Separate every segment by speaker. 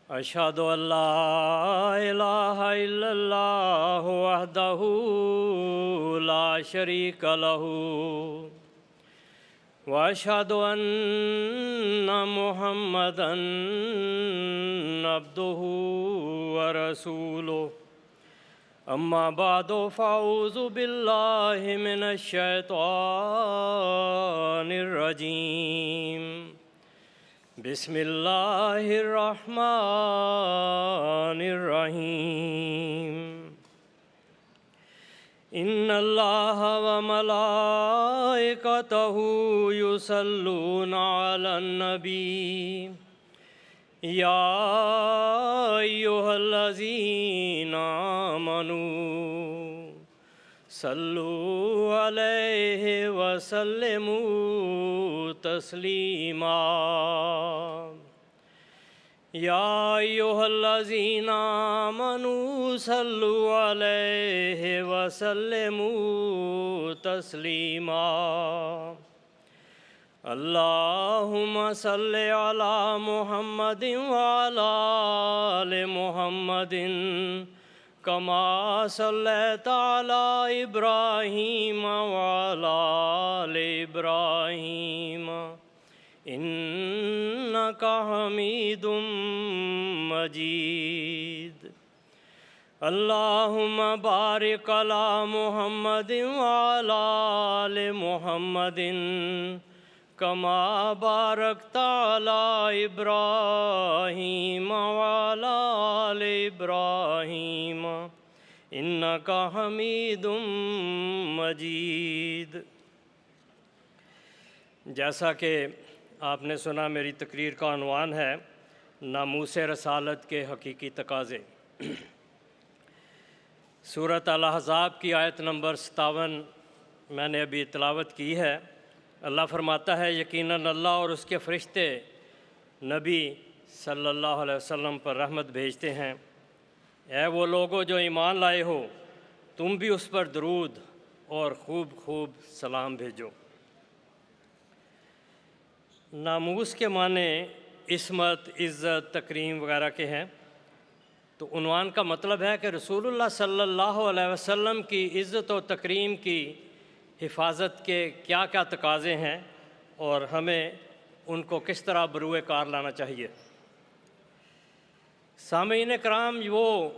Speaker 1: अशहदु अल्ला इलाहा इल्लल्लाहु वहदहु ला शरीका लहू व अशहदु अन्ना मुहम्मदन अब्दुहु व रसूलुहु अम्मा बादु फ़अऊज़ु बिल्लाहि मिनश शैतानिर रजीम बिस्मिल्लाहिर्रहमानिर्रहीम इन्नल्लाह व मलाइकतहु युसल्लूना अलन नबी या अय्युहल्लज़ीना आमनू सल्लु अलैहि वसल्लिमू तस्लीमा या अय्युहल्लज़ीना आमनू सल्लु अलैहि वसल्लिमू तस्लीमा अल्लाहुम्मा सल्लि अला मुहम्मदिन व अला आलि मुहम्मदिन कमा सल्लैता अला इब्राहीम व अला आलि इब्राहीम इन्नका हमीदुम मजीद। अल्लाहुम्मा बारिक अला मुहम्मदिन व अला आलि मुहम्मदिन कमा बारकता अला इब्राहीम व अला आलि इब्राहीम इन्नका हमीदुम मजीद। जैसा कि आपने सुना, मेरी तकरीर का उन्वान है नामूस रसालत के हकीकी तकाज़े। सूरत अल-अहज़ाब की आयत नंबर 57 मैंने अभी तिलावत की है। अल्लाह फरमाता है, यकीनन अल्लाह और उसके फ़रिश्ते नबी सल्लल्लाहु अलैहि वसल्लम पर रहमत भेजते हैं। ऐ वो लोगो जो ईमान लाए हो, तुम भी उस पर दरूद और खूब खूब सलाम भेजो। नामूस के माने इस्मत, इज़्ज़त, तकरीम वगैरह के हैं। तो उन्वान का मतलब है कि रसूलुल्लाह सल्लल्लाहु अलैहि वसल्लम की इज़्ज़त और तकरीम की हिफाजत के क्या क्या तकाज़े हैं और हमें उनको किस तरह बरूए कार लाना चाहिए। सामीन कराम, वो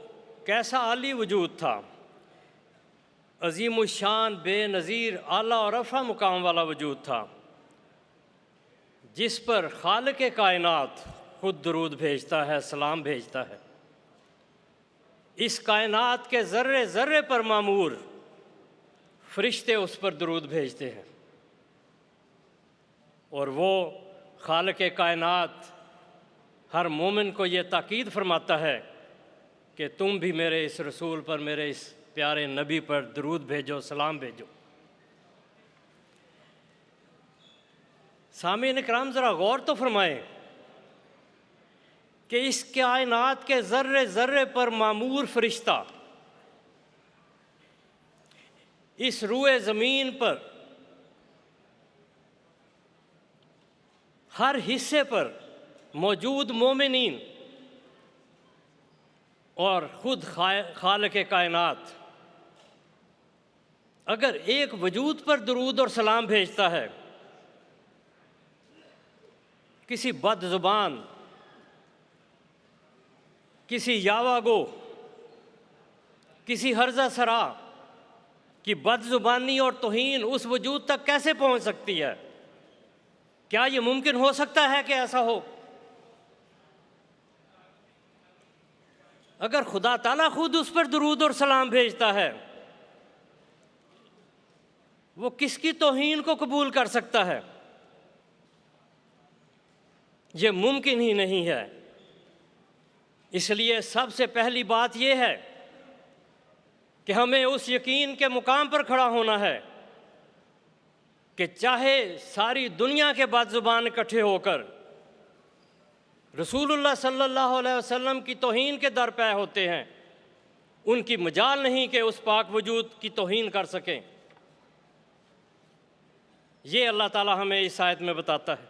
Speaker 1: कैसा आली वजूद था, अज़ीमुश्शान, बेनज़ीर, आला और रफ़ा मुकाम वाला वजूद था, जिस पर खालिक़ कायनात खुद दरूद भेजता है, सलाम भेजता है। इस कायनात के ज़र्रे ज़र्रे पर मामूर फ़रिश्ते उस पर दरूद भेजते हैं। और वो खालिक़ कायनात हर मोमिन को ये ताकीद फरमाता है कि तुम भी मेरे इस रसूल पर, मेरे इस प्यारे नबी पर दरूद भेजो, सलाम भेजो। सामीन इकराम, ज़रा गौर तो फरमाएँ कि इस कायनात के ज़र्रे ज़र्रे पर मामूर फ़रिश्ता इस रूए ज़मीन पर हर हिस्से पर मौजूद मोमिनीन और ख़ुद खालिक़ कायनात अगर एक वजूद पर दरूद और सलाम भेजता है, किसी बदज़ुबान, किसी यावागो, किसी हर्जा सरा की बदज़ुबानी और तौहीन उस वजूद तक कैसे पहुँच सकती है? क्या ये मुमकिन हो सकता है कि ऐसा हो? अगर खुदा ताला खुद उस पर दरूद और सलाम भेजता है, वो किसकी तौहीन को कबूल कर सकता है? ये मुमकिन ही नहीं है। इसलिए सबसे पहली बात यह है कि हमें उस यकीन के मुकाम पर खड़ा होना है कि चाहे सारी दुनिया के बदज़ुबान इकट्ठे होकर रसूलुल्लाह सल्लल्लाहु अलैहि वसल्लम की तौहीन के दर पे होते हैं, उनकी मजाल नहीं कि उस पाक वजूद की तौहीन कर सकें। ये अल्लाह ताला हमें इस आयत में बताता है।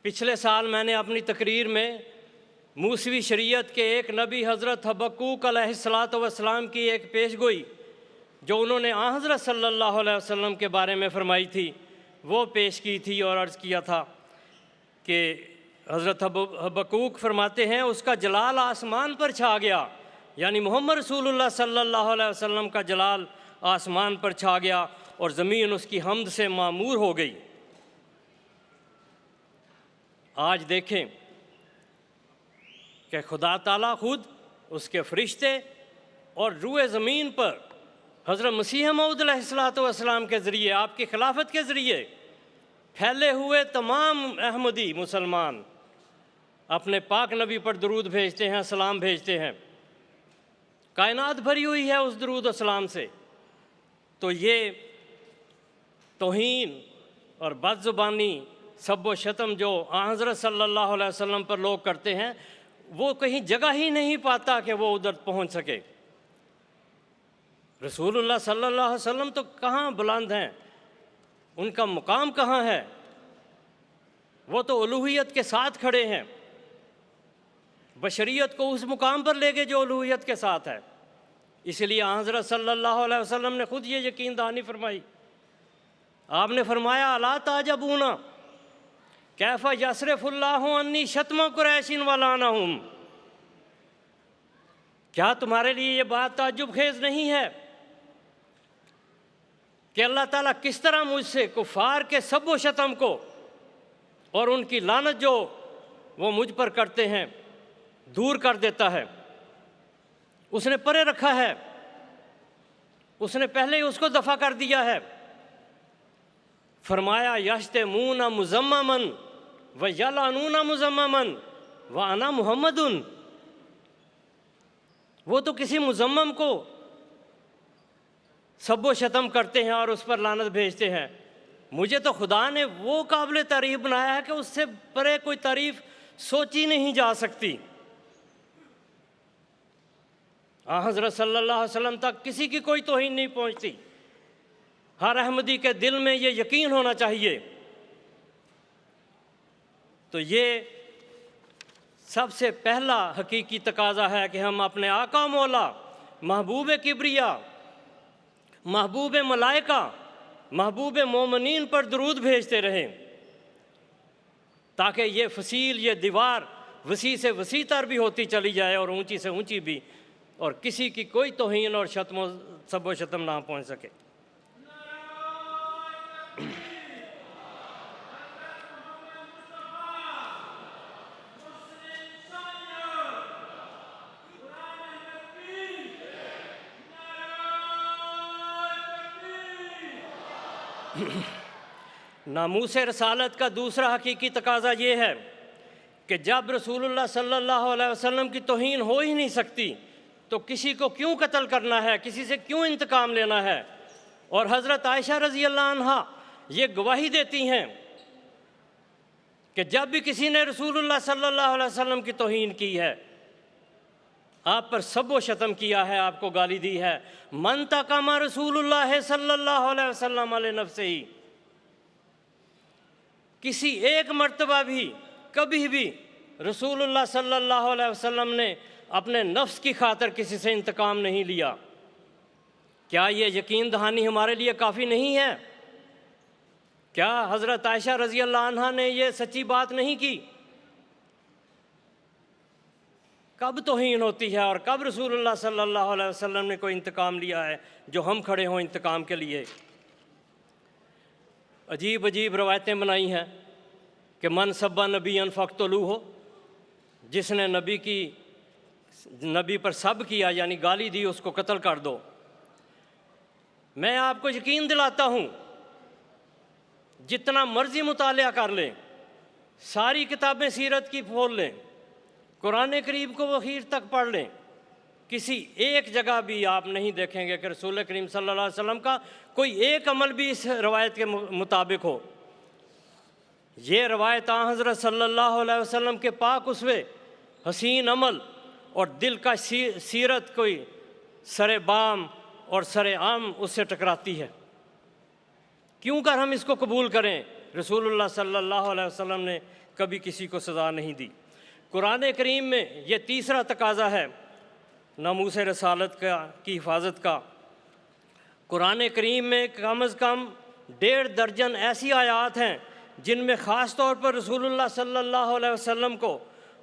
Speaker 1: पिछले साल मैंने अपनी तकरीर में मूसवी शरीयत के एक नबी हज़रत हबक्कूक अलैहिस्सलातु वस्सलाम की एक पेशगोई जो उन्होंने हज़रत सल्लल्लाहु अलैहि वसल्लम के बारे में फ़रमाई थी वो पेश की थी और अर्ज़ किया था कि हज़रत हबक्कूक फरमाते हैं उसका जलाल आसमान पर छा गया, यानी मोहम्मद रसूलुल्लाह सल्लल्लाहु अलैहि वसल्लम का जलाल आसमान पर छा गया और ज़मीन उसकी हम्द से मामूर हो गई। आज देखें कि खुदा ताला खुद, उसके फ़रिश्ते और रूए ज़मीन पर हज़रत मसीह मऊद अलैहिस्सलातु वस्सलाम के ज़रिए, आपकी खिलाफत के ज़रिए फैले हुए तमाम अहमदी मुसलमान अपने पाक नबी पर दरूद भेजते हैं, सलाम भेजते हैं। कायनात भरी हुई है उस दरूद और सलाम से। तो ये तौहीन और बदज़ुबानी, सब व शतम जो हज़रत सल्लल्लाहु अलैहि वसल्लम पर लोग करते हैं, वो कहीं जगह ही नहीं पाता कि वो उधर पहुंच सके। रसूलुल्लाह सल्लल्लाहु अलैहि वसल्लम तो कहाँ बुलंद हैं, उनका मुकाम कहाँ है? वो तो उलूहियत के साथ खड़े हैं, बशरियत को उस मुकाम पर ले गए जो उलूहियत के साथ है। इसलिए हज़रत सल्लल्लाहु अलैहि वसल्लम ने खुद ये यकीन दहानी फरमाई। आपने फरमाया, अला ताजबूना कैफ़ा यसरिफुल्लाहु अन्नी शतमा कुरैशिन वलानहुम, क्या तुम्हारे लिए ये बात ताज्जुब खेज़ नहीं है कि अल्लाह ताला किस तरह मुझसे कुफ़ार के सब व शतम को और उनकी लानत जो वो मुझ पर करते हैं दूर कर देता है। उसने परे रखा है, उसने पहले ही उसको दफ़ा कर दिया है। फरमाया, यश्तमूना मुज़म्ममन व यलानूना मुज़म्ममन व अना मुहम्मदुन। वो तो किसी मुज़म्मम को सब व शतम करते हैं और उस पर लानत भेजते हैं, मुझे तो खुदा ने वो काबिल तारीफ़ बनाया है कि उससे परे कोई तारीफ़ सोची नहीं जा सकती। हज़रत सल्लल्लाहु अलैहि वसल्लम तक किसी की कोई तौहीन नहीं पहुंचती। हर अहमदी के दिल में ये यकीन होना चाहिए। तो ये सबसे पहला हकीकी तकाज़ा है कि हम अपने आका मौला, महबूब किब्रिया, महबूब मलाइका, महबूब मोमिनीन पर दरूद भेजते रहें, ताकि ये फसील, ये दीवार वसी से वसी तर भी होती चली जाए और ऊंची से ऊंची भी, और किसी की कोई तौहीन और शतम सब व शतम ना पहुँच सके। नामूस रसालत का दूसरा हकीकी तकाज़ा ये है कि जब रसूलुल्लाह सल्लल्लाहु अलैहि वसल्लम की तौहीन हो ही नहीं सकती तो किसी को क्यों कत्ल करना है, किसी से क्यों इंतकाम लेना है। और हज़रत आयशा रज़ी अल्लाह अन्हा ये गवाही देती हैं कि जब भी किसी ने रसूलुल्लाह सल्लल्लाहु अलैहि वसल्लम की तौहीन की है, आप पर सब व शतम किया है, आपको गाली दी है, मन तकामा रसूलुल्लाह सल्लल्लाहु अलैहि वसल्लम अले नफ्सिही, किसी एक मर्तबा भी कभी भी रसूलुल्लाह सल्लल्लाहु अलैहि वसल्लम ने अपने नफ्स की खातिर किसी से इंतकाम नहीं लिया। क्या ये यकीन दहानी हमारे लिए काफ़ी नहीं है? क्या हज़रत आयशा रज़ी अल्लाह अन्हा ने ये सच्ची बात नहीं की? कब तौहीन होती है और कब रसूलुल्लाह सल्लल्लाहु अलैहि वसल्लम ने कोई इंतकाम लिया है जो हम खड़े हों इंतकाम के लिए? अजीब अजीब रवायतें बनाई हैं कि मन सब्बा नबीयन फ़क़्तुलू हो, जिसने नबी पर सब किया यानी गाली दी उसको कत्ल कर दो। मैं आपको यकीन दिलाता हूँ, जितना मर्ज़ी मुतालिया कर लें, सारी किताबें सीरत की खोल लें, कुरान करीम को अखीर तक पढ़ लें, किसी एक जगह भी आप नहीं देखेंगे कि रसूल करीम सल्लल्लाहु अलैहि वसल्लम का कोई एक अमल भी इस रवायत के मुताबिक हो। ये रवायत हज़रत सल्लल्लाहु अलैहि वसल्लम के पाक उसवे हसीन अमल और दिल का सीरत कोई सरे बाम और सरे आम उससे टकराती है। क्यों कर हम इसको कबूल करें? रसूलुल्लाह सल्लल्लाहु अलैहि वसल्लम ने कभी किसी को सज़ा नहीं दी। कुरान करीम में ये तीसरा तकाज़ा है नामूस रसालत की हिफाजत का। कुरान करीम में कम अज़ कम 1.5 दर्जन ऐसी आयात हैं जिनमें ख़ास तौर पर रसूलुल्लाह सल्लल्लाहु अलैहि वसल्लम को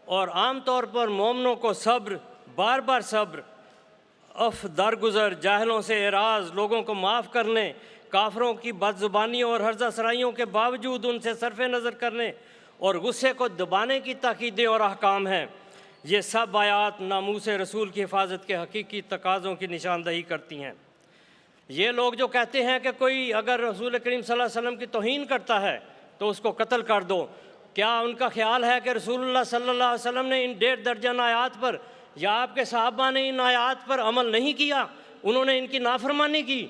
Speaker 1: और आम तौर पर मोमिनों को सब्र, बार बार सब्र, दरगुज़र, जाहिलों से एराज़, लोगों को माफ़ करने, काफरों की बदज़ुबानियों और हर्ज़ा सराइयों के बावजूद उनसे सरफ़ नज़र करने और गुस्से को दबाने की ताकीदें और अहकाम हैं। ये सब आयात नामूस रसूल की हिफाजत के हकीकी तकाज़ों की निशानदही करती हैं। ये लोग जो कहते हैं कि कोई अगर रसूल करीम सल्लल्लाहु अलैहि वसल्लम की तौहीन करता है तो उसको कत्ल कर दो, क्या उनका ख्याल है कि रसूलुल्लाह सल्लल्लाहु अलैहि वसल्लम ने इन 1.5 दर्जन आयात पर या आपके सहाबा ने इन आयात पर अमल नहीं किया, उन्होंने इनकी नाफरमानी की?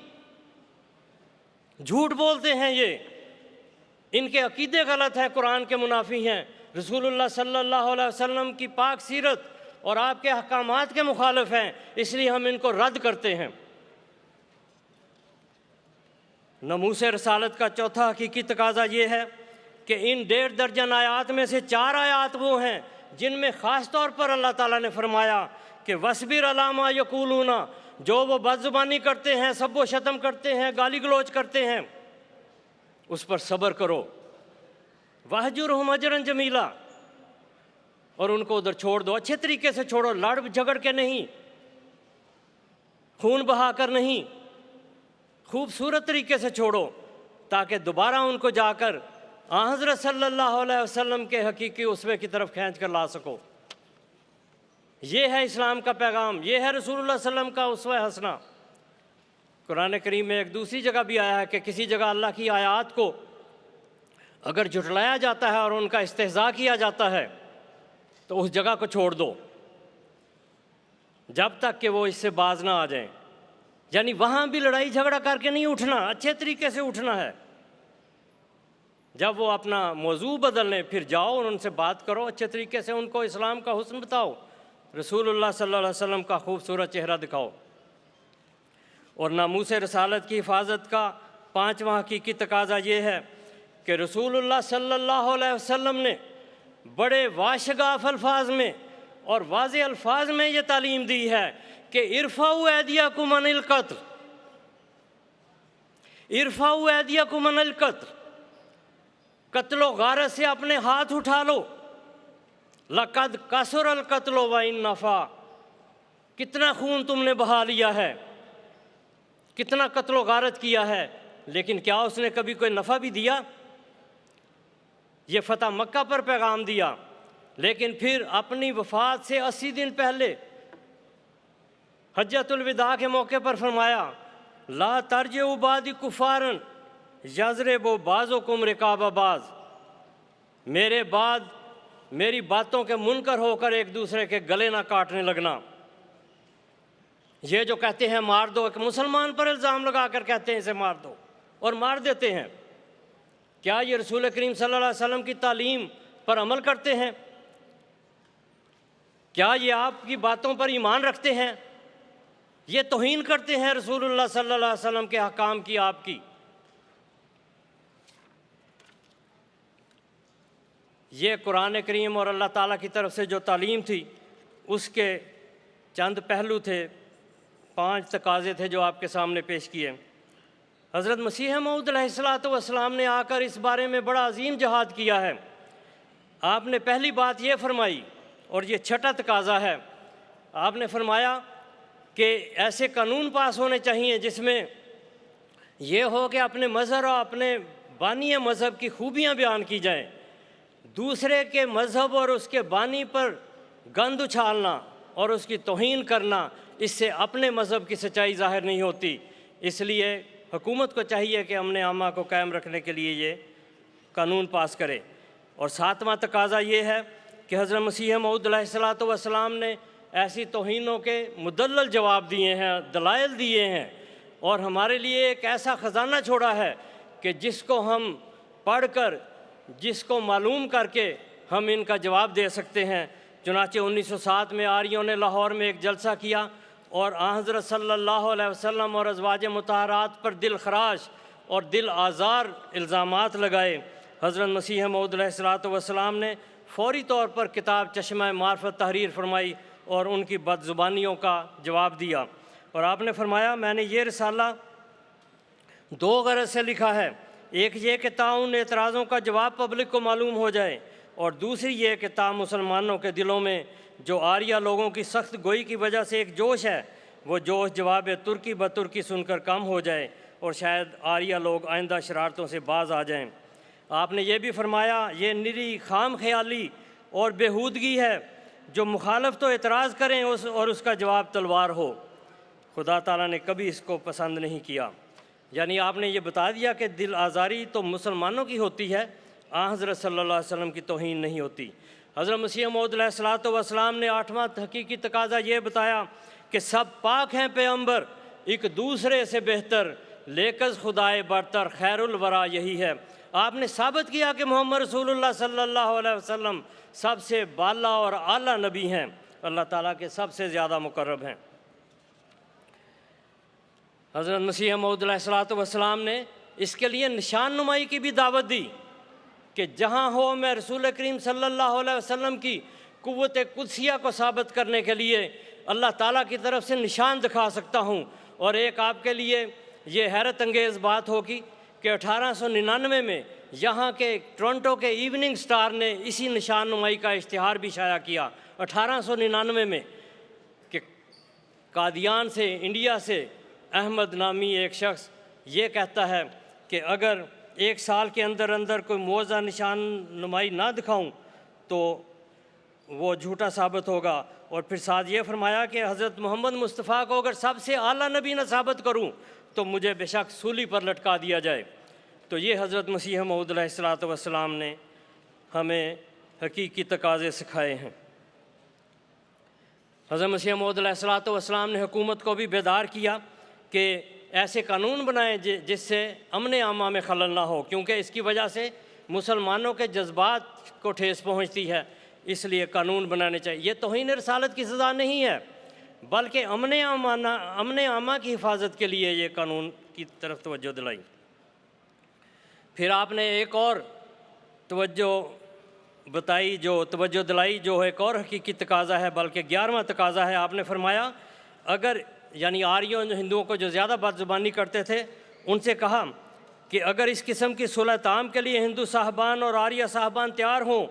Speaker 1: झूठ बोलते हैं ये, इनके अकीदे गलत हैं, कुरान के मुनाफी हैं, रसूलुल्लाह सल्लल्लाहु अलैहि वसल्लम की पाक सीरत और आपके अहकामात के मुखालिफ हैं, इसलिए हम इनको रद्द करते हैं। नमूस रसालत का चौथा हकीकी तकाज़ा ये है कि इन 1.5 दर्जन आयात में से 4 आयात वो हैं जिनमें ख़ास तौर पर अल्लाह ताला ने फरमाया कि वस्बिर अला मा यक़ूलूना, जो वो बदज़ुबानी करते हैं, सब वो शतम करते हैं, गाली गलौज करते हैं, उस पर सब्र करो। वहजुरहुम हजरन जमीला, और उनको उधर छोड़ दो, अच्छे तरीके से छोड़ो, लड़ झगड़ के नहीं, खून बहा कर नहीं, खूबसूरत तरीके से छोड़ो, ताकि दोबारा उनको जाकर हज़रत सल्लल्लाहु अलैहि वसल्लम के हकीकी उसवे की तरफ खींच कर ला सको। ये है इस्लाम का पैगाम, ये है रसूलुल्लाह सल्लल्लाहु अलैहि वसल्लम का उसवा हसना। कुरान करीम में एक दूसरी जगह भी आया है कि किसी जगह अल्लाह की आयात को अगर झुटलाया जाता है और उनका इस्तेहज़ा किया जाता है तो उस जगह को छोड़ दो जब तक कि वो इससे बाज ना आ जाएं। यानी वहाँ भी लड़ाई झगड़ा करके नहीं उठना, अच्छे तरीके से उठना है। जब वो अपना मौजू बदल लें फिर जाओ और उनसे बात करो, अच्छे तरीके से उनको इस्लाम का हुस्न बताओ, रसूलुल्लाह सल्लल्लाहु अलैहि वसल्लम का खूबसूरत चेहरा दिखाओ। और नामूस रसालत की हिफाजत का 5वां हकीकी तकाज़ा ये है कि रसूलुल्लाह सल्लल्लाहु अलैहि वसल्लम ने बड़े वाशगाफ अल्फाज में और वाज़े अल्फाज में ये तालीम दी है कि इरफ़ाउ ऐदियकुम अनिल क़त्ल, इरफ़ाउ ऐदियकुम अनिल क़त्ल, कत्लो गारत से अपने हाथ उठा लो। लक़द कसरल क़त्लो व इन नफ़ा, कितना खून तुमने बहा लिया है, कितना कत्लो गारत किया है, लेकिन क्या उसने कभी कोई नफ़ा भी दिया? ये फ़तह मक्का पर पैगाम दिया, लेकिन फिर अपनी वफ़ात से 80 दिन पहले हज्जतुल विदा के मौके पर फरमाया, ला तर्जिउ बादी कुफ़ारन यज़रिबु बाज़ुकुम रिकाब बाज़, मेरे बाद मेरी बातों के मुनकर होकर एक दूसरे के गले ना काटने लगना। ये जो कहते हैं मार दो, एक मुसलमान पर इल्ज़ाम लगा कर कहते हैं इसे मार दो और मार देते हैं, क्या ये रसूल करीम सल्लल्लाहु अलैहि वसल्लम की तालीम पर अमल करते हैं? क्या ये आपकी बातों पर ईमान रखते हैं? ये तौहीन करते हैं रसूलुल्लाह सल्लल्लाहु अलैहि वसल्लम के अहकाम की, आपकी? ये कुरान करीम और अल्लाह ताला की तरफ से जो तालीम थी उसके चंद पहलू थे, 5 तकाज़े थे जो आपके सामने पेश किए। हज़रत मसीह मऊद अलैहिस्सलाम ने आकर इस बारे में बड़ा अजीम जहाद किया है। आपने पहली बात ये फरमाई, और ये छठा तकाज़ा है, आपने फरमाया कि ऐसे कानून पास होने चाहिए जिसमें यह हो कि अपने मज़हब और अपने बानी मज़हब की खूबियाँ बयान की जाएँ। दूसरे के मज़हब और उसके बानी पर गंद उछालना और उसकी तौहीन करना, इससे अपने मज़हब की सच्चाई ज़ाहिर नहीं होती। इसलिए हुकूमत को चाहिए कि अमन आमा को कायम रखने के लिए ये कानून पास करे। और 7वां तकाज़ा ये है कि हज़रत मसीह मऊद अलैहिस्सलाम ने ऐसी तौहीनों के मुदल्लल जवाब दिए हैं, दलाइल दिए हैं, और हमारे लिए एक ऐसा ख़जाना छोड़ा है कि जिसको हम पढ़ कर, जिसको मालूम करके हम इनका जवाब दे सकते हैं। चुनाचे 1907 में आर्यों ने लाहौर में एक जलसा किया और हज़रत सल्लल्लाहु अलैहि वसल्लम और अज़वाज मुतहरात पर दिल खराश और दिल आज़ार इल्ज़ामात लगाए। हज़रत मसीह मऊद अलैहिस्सलाम ने फ़ौरी तौर पर किताब चश्मा मार्फत तहरीर फरमाई और उनकी बदज़ुबानियों का जवाब दिया। और आपने फरमाया, मैंने ये रिसाला दो गरज से लिखा है, एक ये कि ताउन एतराज़ों का जवाब पब्लिक को मालूम हो जाए, और दूसरी ये कि मुसलमानों के दिलों में जो आर्या लोगों की सख्त गोई की वजह से एक जोश है, वो जोश जवाब तुर्की ब तुर्की सुनकर कम हो जाए और शायद आर्या लोग आइंदा शरारतों से बाज आ जाएं। आपने ये भी फरमाया, ये निरी खाम ख्याली और बेहूदगी है जो मुखालफ तो एतराज़ करें और उसका जवाब तलवार हो। खुदा ताला ने कभी इसको पसंद नहीं किया। यानी आपने ये बता दिया कि दिल आज़ारी तो मुसलमानों की होती है, हज़रत सल्लल्लाहु अलैहि वसल्लम की तौहीन नहीं होती। हज़रत मसीह मऊद अलैहिस्सलाम ने 8वां हकीकी तकाज़ा ये बताया कि सब पाक हैं पैगंबर एक दूसरे से बेहतर, लेकिन खुदाए बरतर खैरुल वरा यही है। आपने साबित किया कि मोहम्मद रसूलुल्लाह सल्लल्लाहु अलैहि वसल्लम सबसे बाला और आला नबी हैं, अल्लाह ताला के सबसे ज़्यादा मुकर्रब हैं। हज़रत मसीह मऊद अलैहिस्सलाम ने इसके लिए निशान नुमाई की भी दावत दी कि जहाँ हो मैं रसूल करीम सल्लल्लाहु अलैहि वसल्लम की कुव्वत कुदसिया को साबित करने के लिए अल्लाह ताला की तरफ से निशान दिखा सकता हूँ। और एक आपके लिए ये हैरत अंगेज़ बात होगी कि 1899 में यहाँ के टोरंटो के इवनिंग स्टार ने इसी निशान नुमाई का इश्तिहार भी शाया किया 1899 में कि कादियान से, इंडिया से अहमद नामी एक शख्स ये कहता है कि अगर एक साल के अंदर अंदर कोई मुआवजा निशान नुमाई ना दिखाऊं तो वो झूठा साबित होगा। और फिर साथ ये फरमाया कि हज़रत मोहम्मद मुस्तफ़ा को अगर सबसे आला नबी न साबित करूं तो मुझे बेशक सूली पर लटका दिया जाए। तो ये हज़रत मसीह मऊद अलैहिस्सलाम ने हमें हकीकी तकाज़े सिखाए हैं। हज़रत मसीह मऊद अलैहिस्सलाम ने हुकूमत को भी बेदार किया कि ऐसे कानून बनाएं जिससे अमन आमा में खलल ना हो, क्योंकि इसकी वजह से मुसलमानों के जज्बात को ठेस पहुंचती है, इसलिए कानून बनाने चाहिए। ये तौहीन रसालत की सज़ा नहीं है, बल्कि अमन आमा की हिफाजत के लिए ये कानून की तरफ तवज्जो दिलाई। फिर आपने एक और तवज्जो बताई, जो तवज्जो दिलाई, जो एक और हकीकी तकाज़ा है, बल्कि 11वां तकाज़ा है। आपने फरमाया, अगर यानी आर्यों हिंदुओं को जो ज़्यादा बदज़ुबानी करते थे उनसे कहा कि अगर इस किस्म की सुलह ताम के लिए हिंदू साहबान और आर्य साहबान तैयार हों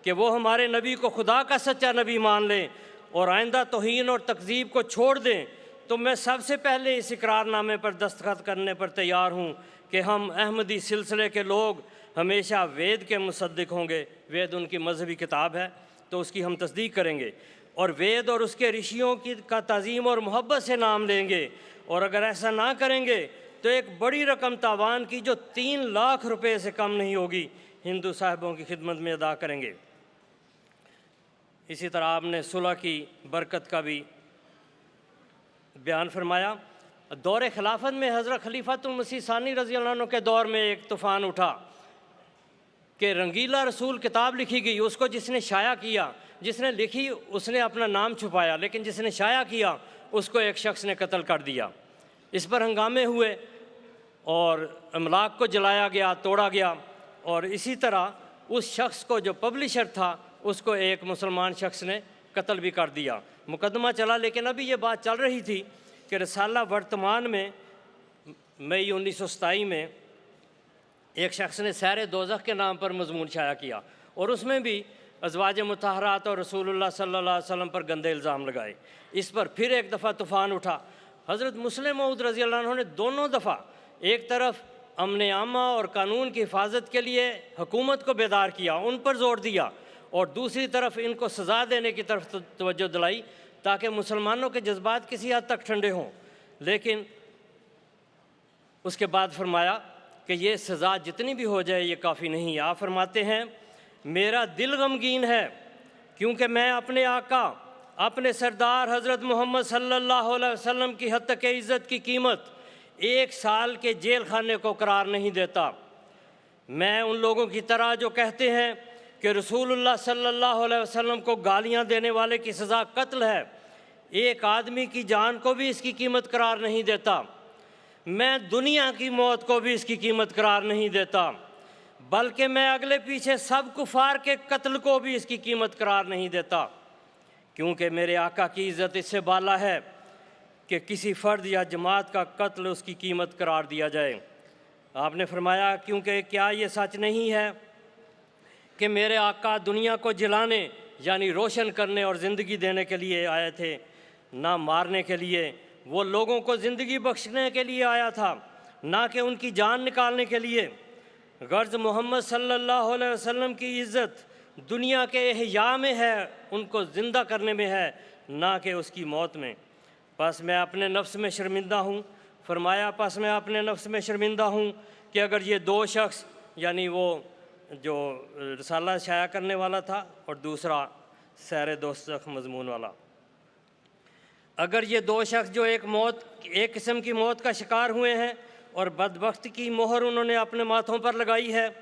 Speaker 1: कि वो हमारे नबी को खुदा का सच्चा नबी मान लें और आइंदा तौहीन और तकज़ीब को छोड़ दें, तो मैं सबसे पहले इस इकरारनामे पर दस्तखत करने पर तैयार हूँ कि हम अहमदी सिलसिले के लोग हमेशा वेद के मुसद्दिक़ होंगे। वेद उनकी मजहबी किताब है तो उसकी हम तस्दीक करेंगे और वेद और उसके ऋषियों की का ताज़ीम और मोहब्बत से नाम लेंगे। और अगर ऐसा ना करेंगे तो एक बड़ी रकम तावान की, जो 3 लाख रुपए से कम नहीं होगी, हिंदू साहिबों की खिदमत में अदा करेंगे। इसी तरह आपने सुलह की बरकत का भी बयान फरमाया। दौर खिलाफत में हज़रत खलीफातुल मसीह सानी रज़ी अल्लाह अन्हु के दौर में एक तूफ़ान उठा कि रंगीला रसूल किताब लिखी गई, उसको जिसने शाया किया, जिसने लिखी उसने अपना नाम छुपाया, लेकिन जिसने शाया किया उसको एक शख्स ने कत्ल कर दिया। इस पर हंगामे हुए और अमलाक को जलाया गया, तोड़ा गया। और इसी तरह उस शख्स को, जो पब्लिशर था, उसको एक मुसलमान शख्स ने कत्ल भी कर दिया। मुकदमा चला, लेकिन अभी ये बात चल रही थी कि रसाला वर्तमान में मई 1927 में एक शख्स ने सैर दोज़ख के नाम पर मजमून शाया किया और उसमें भी अज़वाज मुतहरात और रसूलुल्लाह सल्लल्लाहु अलैहि वसल्लम पर गंदे इल्ज़ाम लगाए। इस पर फिर एक दफ़ा तूफ़ान उठा। हज़रत मुस्लिम मऊद रज़ी अल्लाह अन्हु ने दोनों दफ़ा, एक तरफ अमन आमा और कानून की हिफाजत के लिए हुकूमत को बेदार किया, उन पर ज़ोर दिया, और दूसरी तरफ इनको सज़ा देने की तरफ तवज्जो दिलाई ताकि मुसलमानों के जज्बात किसी हद तक ठंडे हों। लेकिन उसके बाद फरमाया कि ये सज़ा जितनी भी हो जाए ये काफ़ी नहीं। आप फरमाते हैं, मेरा दिल गमगीन है क्योंकि मैं अपने आका, अपने सरदार हज़रत मोहम्मद सल्लल्लाहु अलैहि वसल्लम की हद तक इज़्ज़त की कीमत 1 साल के जेल खाने को करार नहीं देता। मैं उन लोगों की तरह जो कहते हैं कि रसूलुल्लाह सल्लल्लाहु अलैहि वसल्लम को गालियां देने वाले की सज़ा कत्ल है, एक आदमी की जान को भी इसकी कीमत करार नहीं देता। मैं दुनिया की मौत को भी इसकी कीमत करार नहीं देता। बल्कि मैं अगले पीछे सब कुफार के कत्ल को भी इसकी कीमत करार नहीं देता, क्योंकि मेरे आका की इज़्ज़त इससे बाला है कि किसी फ़र्द या जमात का कत्ल उसकी कीमत करार दिया जाए। आपने फरमाया, क्योंकि क्या ये सच नहीं है कि मेरे आका दुनिया को जलाने यानी रोशन करने और ज़िंदगी देने के लिए आए थे, ना मारने के लिए। वो लोगों को ज़िंदगी बख्शने के लिए आया था, ना कि उनकी जान निकालने के लिए। गर्ज़ मोहम्मद सल्लल्लाहु अलैहि वसल्लम की इज़्ज़त दुनिया के इहया में है, उनको ज़िंदा करने में है, ना कि उसकी मौत में। बस मैं अपने नफ्स में शर्मिंदा हूँ। फरमाया, बस मैं अपने नफ्स में शर्मिंदा हूँ कि अगर ये दो शख्स, यानी वो जो रसाला शाया करने वाला था और दूसरा सैर दोस्तख मजमून वाला, अगर ये दो शख्स जो एक किस्म की मौत का शिकार हुए हैं और बदबख्त की मोहर उन्होंने अपने माथों पर लगाई है,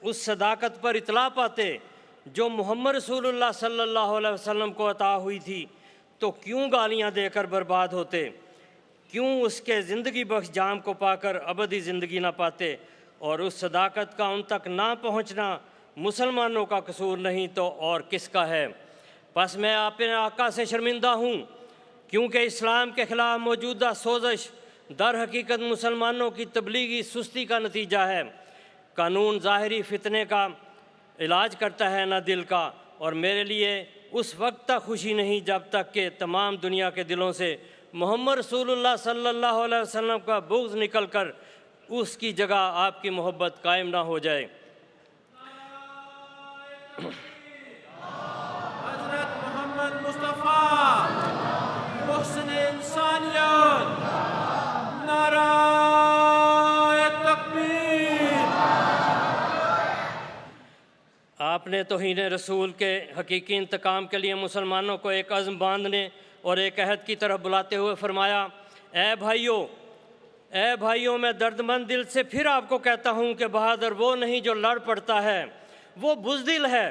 Speaker 1: उस सदाकत पर इतला पाते जो मोहम्मद रसूलुल्लाह सल्लल्लाहु अलैहि वसल्लम को अता हुई थी, तो क्यों गालियां देकर बर्बाद होते, क्यों उसके ज़िंदगी बख्श जाम को पाकर अबदी ज़िंदगी ना पाते। और उस सदाकत का उन तक ना पहुँचना मुसलमानों का कसूर नहीं तो और किसका है। बस मैं अपने आका से शर्मिंदा हूँ, क्योंकि इस्लाम के ख़िलाफ़ मौजूदा सोजश दर हकीकत मुसलमानों की तबलीगी सुस्ती का नतीजा है। कानून ज़ाहिरी फितने का इलाज करता है, ना दिल का। और मेरे लिए उस वक्त तक खुशी नहीं जब तक कि तमाम दुनिया के दिलों से मोहम्मद रसूलुल्लाह सल्लल्लाहु अलैहि वसल्लम का बुग़्ज़ निकल कर उसकी जगह आपकी मोहब्बत कायम ना हो जाए।
Speaker 2: हज़रत मोहम्मद मुस्तफ़ा मुहसिन इंसानियत, नाराए तकबीर।
Speaker 1: आपने तौहीन रसूल के हकीकी इंतकाम के लिए मुसलमानों को एक अज़्म बांधने और एक अहद की तरफ बुलाते हुए फरमाया, ए भाइयों, मैं दर्दमंद दिल से फिर आपको कहता हूँ कि बहादुर वो नहीं जो लड़ पड़ता है, वो बुज़दिल है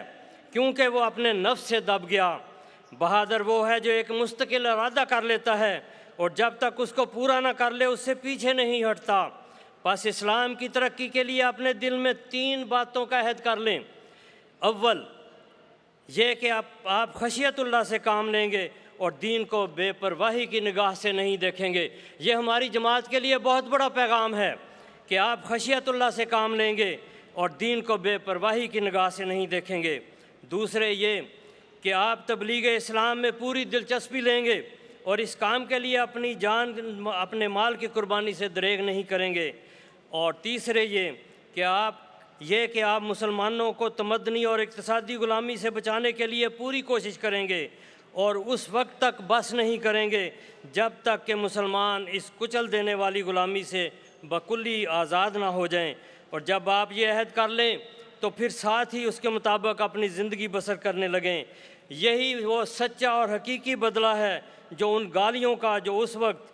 Speaker 1: क्योंकि वो अपने नफ्स से दब गया। बहादुर वो है जो एक मुस्तकिल इरादा कर लेता है और जब तक उसको पूरा ना कर ले उससे पीछे नहीं हटता। बस इस्लाम की तरक्की के लिए अपने दिल में 3 बातों का अहद कर लें। अव्वल ये कि आप खशियतुल्लाह से काम लेंगे और दीन को बेपरवाही की निगाह से नहीं देखेंगे। ये हमारी जमात के लिए बहुत बड़ा पैगाम है कि आप खशियतुल्लाह से काम लेंगे और दीन को बेपरवाही की निगाह से नहीं देखेंगे। दूसरे ये कि आप तबलीग इस्लाम में पूरी दिलचस्पी लेंगे और इस काम के लिए अपनी जान, अपने माल की कुर्बानी से दरेग नहीं करेंगे। और तीसरे ये कि आप मुसलमानों को तमद्दनी और इक़्तिसादी ग़ुलामी से बचाने के लिए पूरी कोशिश करेंगे और उस वक्त तक बस नहीं करेंगे जब तक कि मुसलमान इस कुचल देने वाली ग़ुलामी से बकुल्ली आज़ाद ना हो जाएं। और जब आप ये अहद कर लें तो फिर साथ ही उसके मुताबिक अपनी ज़िंदगी बसर करने लगें। यही वो सच्चा और हकीकी बदला है जो उन गालियों का जो उस वक्त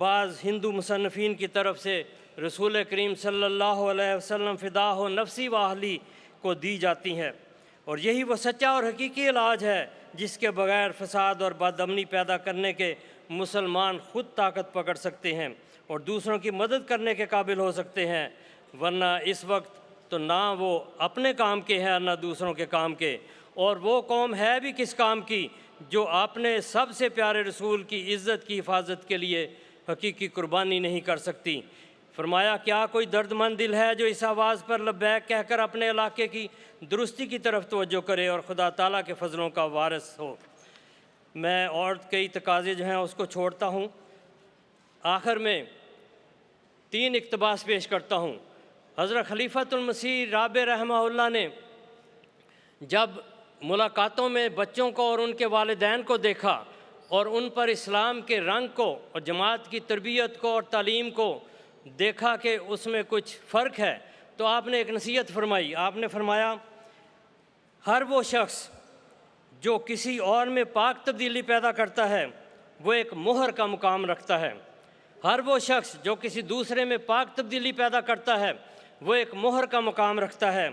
Speaker 1: बाज़ हिंदू मुसन्निफ़ीन की तरफ से रसूल करीम सल्लल्लाहु अलैहि वसल्लम फ़िदा हो नफ्सी व अहली को दी जाती हैं। और यही वो सच्चा और हकीकी इलाज है जिसके बग़ैर फ़साद और बदअमनी पैदा करने के मुसलमान ख़ुद ताकत पकड़ सकते हैं और दूसरों की मदद करने के काबिल हो सकते हैं। वरना इस वक्त तो ना वो अपने काम के हैं ना दूसरों के काम के, और वो कौम है भी किस काम की जो अपने सबसे प्यारे रसूल की इज़्ज़त की हिफाजत के लिए हकीकी कुर्बानी नहीं कर सकती। फरमाया, क्या कोई दर्दमंद दिल है जो इस आवाज़ पर लब्बैक कहकर अपने इलाके की दुरुस्ती की तरफ तवज्जो करे और खुदा ताला के फ़ज़लों का वारिस हो। मैं और कई तकाज़े जो हैं उसको छोड़ता हूँ। आखिर में 3 इक़्तिबास पेश करता हूँ। हज़रत खलीफतुल मसीह राबे रहमहुल्लाह ने जब मुलाकातों में बच्चों को और उनके वालिदैन को देखा और उन पर इस्लाम के रंग को और जमात की तरबियत को और तालीम को देखा कि उसमें कुछ फ़र्क है, तो आपने एक नसीहत फरमाई। आपने फरमाया, हर वो शख्स जो किसी और में पाक तब्दीली पैदा करता है वो एक मोहर का मुकाम रखता है। हर वो शख्स जो किसी दूसरे में पाक तब्दीली पैदा करता है वो एक मोहर का मुकाम रखता है।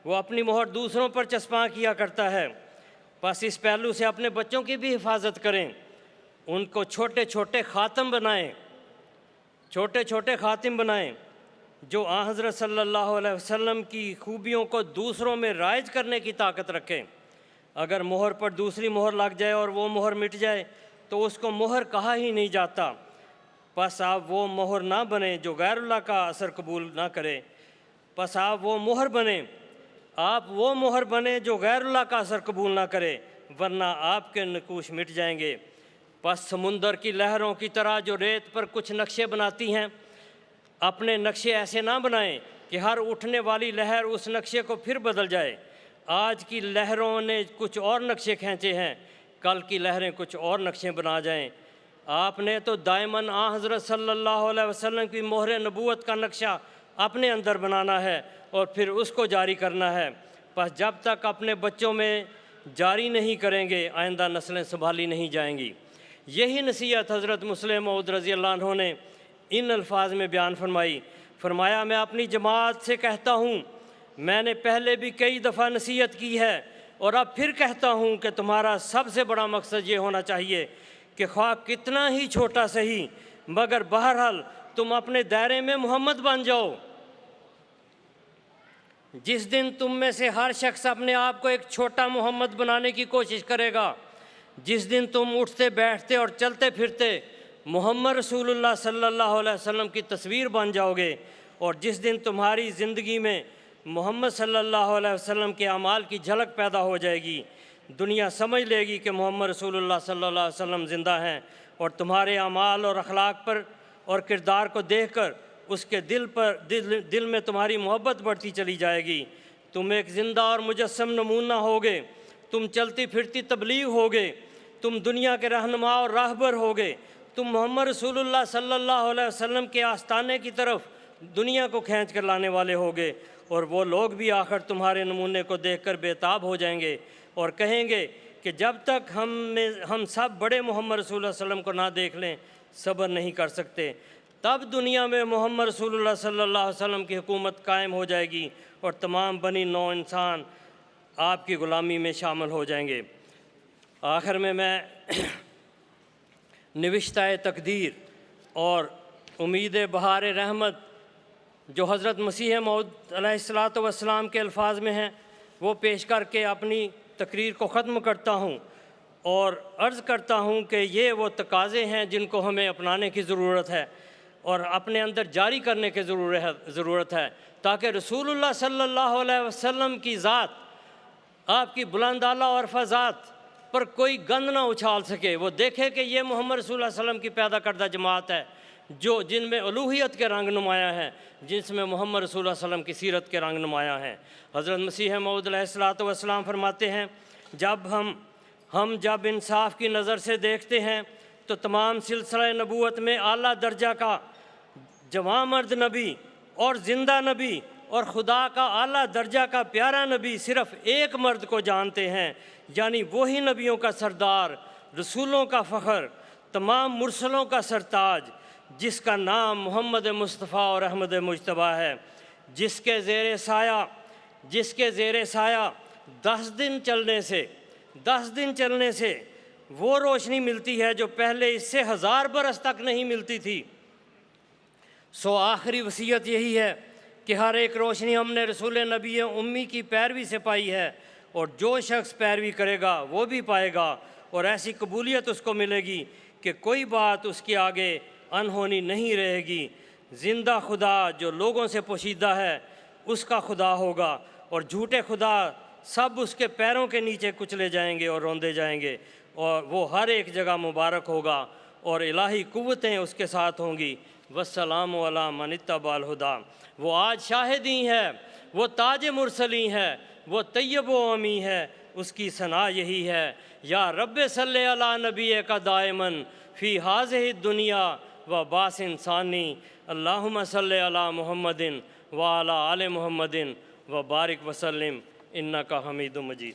Speaker 1: वो अपनी मोहर दूसरों पर चस्पा किया करता है। बस इस पहलू से अपने बच्चों की भी हिफाजत करें, उनको छोटे छोटे ख़ातिम बनाएं, छोटे छोटे ख़ातिम बनाएं जो आ हज़रत सल्लल्लाहु अलैहि वसल्लम की खूबियों को दूसरों में राइज करने की ताकत रखे। अगर मोहर पर दूसरी मोहर लग जाए और वो मोहर मिट जाए तो उसको मोहर कहा ही नहीं जाता। बस आप वो मोहर ना बने जो गैरुल्लाह का असर कबूल ना करे। बस आप वो मोहर बने, आप वो मोहर बने जो गैरुल्लाह का असर कबूल ना करे, वरना आपके नकूश मिट जाएंगे। बस समुंदर की लहरों की तरह जो रेत पर कुछ नक्शे बनाती हैं, अपने नक्शे ऐसे ना बनाएं कि हर उठने वाली लहर उस नक्शे को फिर बदल जाए। आज की लहरों ने कुछ और नक्शे खींचे हैं, कल की लहरें कुछ और नक्शे बना जाएं। आपने तो दायमन आ हज़रत सल्लल्लाहु अलैहि वसल्लम की मोहर नबूवत का नक्शा अपने अंदर बनाना है और फिर उसको जारी करना है। बस जब तक अपने बच्चों में जारी नहीं करेंगे, आइंदा नस्लें संभाली नहीं जाएंगी। यही नसीहत हज़रत मुस्लिम मऊद रज़ी अल्लाह अन्हु ने इन अल्फाज में बयान फरमाई। फरमाया, मैं अपनी जमात से कहता हूँ, मैंने पहले भी कई दफ़ा नसीहत की है और अब फिर कहता हूँ कि तुम्हारा सबसे बड़ा मकसद ये होना चाहिए कि ख्वाह कितना ही छोटा सही, मगर बहरहाल तुम अपने दायरे में मोहम्मद बन जाओ। जिस दिन तुम में से हर शख्स अपने आप को एक छोटा मोहम्मद बनाने की कोशिश करेगा, जिस दिन तुम उठते बैठते और चलते फिरते मोहम्मद रसूलुल्लाह सल्लल्लाहु अलैहि वसल्लम की तस्वीर बन जाओगे, और जिस दिन तुम्हारी ज़िंदगी में मोहम्मद सल्लल्लाहु अलैहि वसल्लम के अमाल की झलक पैदा हो जाएगी, दुनिया समझ लेगी कि मोहम्मद रसूलुल्लाह सल्लल्लाहु अलैहि वसल्लम ज़िंदा हैं, और तुम्हारे अमाल और अखलाक पर और किरदार को देखकर उसके दिल में तुम्हारी मोहब्बत बढ़ती चली जाएगी। तुम एक ज़िंदा और मुजस्सम नमूना होगे, तुम चलती फिरती तबलीग होगे, तुम दुनिया के रहनुमा और राहबर होगे, तुम मोहम्मद रसूलुल्लाह सल्लल्लाहु अलैहि वसल्लम के आस्ताने की तरफ दुनिया को खींच कर लाने वाले होगे, और वो लोग भी आखिर तुम्हारे नमूने को देखकर बेताब हो जाएंगे और कहेंगे कि जब तक हम सब बड़े मोहम्मद रसूलुल्लाह सल्लल्लाहु अलैहि वसल्लम को ना देख लें, सब्र नहीं कर सकते। तब दुनिया में मोहम्मद रसूलुल्लाह सल्लल्लाहु अलैहि वसल्लम की हुकूमत कायम हो जाएगी और तमाम बनी नौ इंसान आपकी ग़ुलामी में शामिल हो जाएंगे। आखिर में मैं नविश्ता तकदीर और उम्मीद बहार रहमत जो हज़रत मसीह मऊद अलैहिस्सलातु वस्सलाम के अल्फाज में हैं, वो पेश करके अपनी तकरीर को ख़त्म करता हूँ और अर्ज़ करता हूँ कि ये वो तकाज़े हैं जिनको हमें अपनाने की ज़रूरत है और अपने अंदर जारी करने की ज़रूरत है, ताकि रसूलुल्लाह सल्लल्लाहु अलैहि वसल्लम की ज़ात, आपकी बुलंद आला और फ़ज़ात पर कोई गंद ना उछाल सके। वो देखे कि ये मोहम्मद रसूलुल्लाह सल्लल्लाहु अलैहि वसल्लम की पैदा करदा जमात है जो जिनमें अलूहियत के रंग नुमाया हैं, जिसमें मोहम्मद रसूलुल्लाह सल्लल्लाहु अलैहि वसल्लम की सीरत के रंग नुमाया हैं। हज़रत मसीह मऊद अलैहिस्सलातु वस्सलाम फरमाते हैं, जब इंसाफ की नज़र से देखते हैं तो तमाम सिलसिला नबूवत में आला दर्जा का जवां मर्द नबी और ज़िंदा नबी और खुदा का आला दर्जा का प्यारा नबी सिर्फ़ एक मर्द को जानते हैं, यानी वही नबियों का सरदार, रसूलों का फ़ख्र, तमाम मुरसलों का सरताज, जिसका नाम मोहम्मद मुस्तफ़ा और अहमद मुजतबा है, जिसके ज़ेरे साया 10 दिन चलने से वो रोशनी मिलती है जो पहले इससे 1000 बरस तक नहीं मिलती थी। सो आखिरी वसीयत यही है कि हर एक रोशनी हमने रसूल नबी उम्मी की पैरवी से पाई है, और जो शख्स पैरवी करेगा वो भी पाएगा, और ऐसी कबूलियत उसको मिलेगी कि कोई बात उसके आगे अनहोनी नहीं रहेगी। ज़िंदा खुदा जो लोगों से पोशीदा है उसका खुदा होगा, और झूठे खुदा सब उसके पैरों के नीचे कुचले जाएंगे और रोंदे जाएंगे, और वो हर एक जगह मुबारक होगा और इलाही कुव्वतें उसके साथ होंगी। वस्सलामु अला मन इत्तबअल हुदा। वो आज शाहिदी है, वो ताज मुरसली है, वो तय्यब व अमी है, उसकी सना यही है, या रब्बे सल्ले अला नबी का दायमन फ़ी हाज़िही दुनिया व बास इंसानी। अल्लाहुम्मा सल्ले अला मुहम्मदिन व अला आले मुहम्मदिन व बारिक वसल्लिम इन्नका हमीदुम मजीद।